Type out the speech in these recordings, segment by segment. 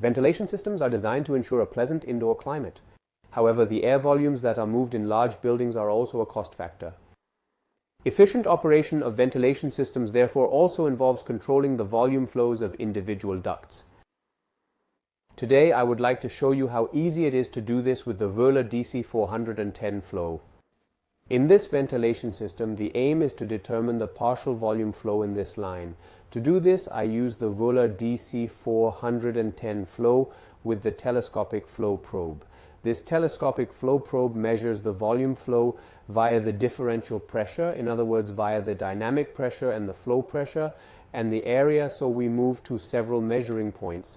Ventilation systems are designed to ensure a pleasant indoor climate. However, the air volumes that are moved in large buildings are also a cost factor. Efficient operation of ventilation systems therefore also involves controlling the volume flows of individual ducts. Today I would like to show you how easy it is to do this with the Wöhler DC 410 flow. In this ventilation system, the aim is to determine the partial volume flow in this line. To do this, I use the Wöhler DC 410 flow with the telescopic flow probe. This telescopic flow probe measures the volume flow via the differential pressure, in other words via the dynamic pressure and the flow pressure, and the area, so we move to several measuring points.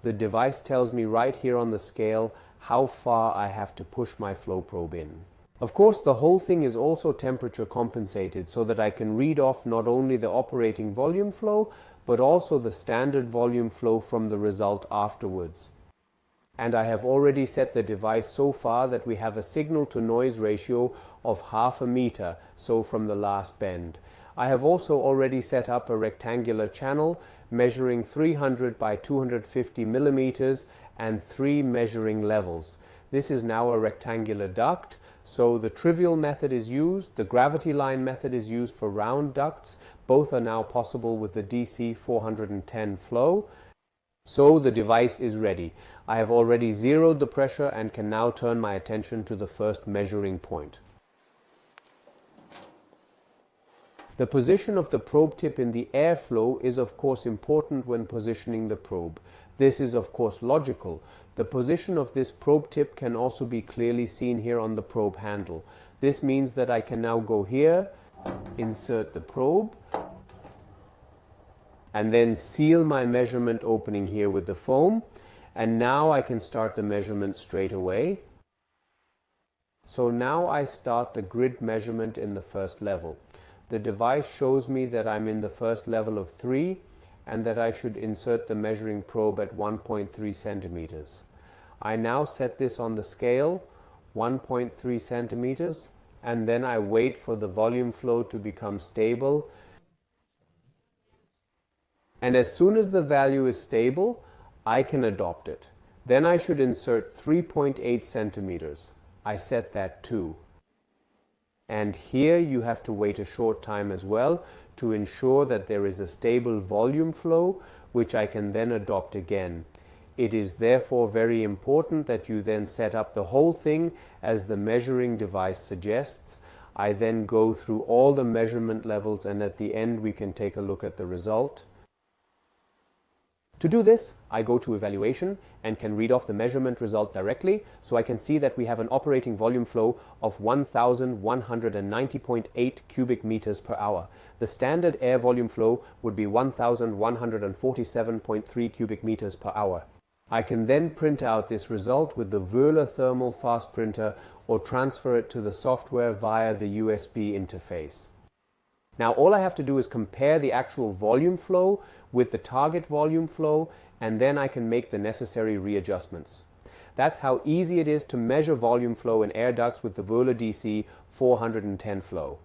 The device tells me right here on the scale how far I have to push my flow probe in. Of course, the whole thing is also temperature compensated so that I can read off not only the operating volume flow, but also the standard volume flow from the result afterwards. And I have already set the device so far that we have a signal to noise ratio of 0.5 meter, so from the last bend. I have also already set up a rectangular channel measuring 300 by 250 millimeters and 3 measuring levels. This is now a rectangular duct, so the trivial method is used, the gravity line method is used for round ducts. Both are now possible with the DC 410 flow. So the device is ready. I have already zeroed the pressure and can now turn my attention to the first measuring point. The position of the probe tip in the airflow is of course important when positioning the probe. This is of course logical. The position of this probe tip can also be clearly seen here on the probe handle. This means that I can now go here, insert the probe, and then seal my measurement opening here with the foam. And now I can start the measurement straight away. So now I start the grid measurement in the first level. The device shows me that I'm in the first level of 3 and that I should insert the measuring probe at 1.3 centimeters. I now set this on the scale, 1.3 centimeters, and then I wait for the volume flow to become stable. And as soon as the value is stable, I can adopt it. Then I should insert 3.8 centimeters. I set that too. And here you have to wait a short time as well to ensure that there is a stable volume flow, which I can then adopt again. It is therefore very important that you then set up the whole thing as the measuring device suggests. I then go through all the measurement levels, and at the end we can take a look at the result. To do this, I go to Evaluation and can read off the measurement result directly, so I can see that we have an operating volume flow of 1,190.8 cubic meters per hour. The standard air volume flow would be 1,147.3 cubic meters per hour. I can then print out this result with the Wöhler thermal fast printer or transfer it to the software via the USB interface. Now all I have to do is compare the actual volume flow with the target volume flow, and then I can make the necessary readjustments. That's how easy it is to measure volume flow in air ducts with the Wöhler DC 410 flow.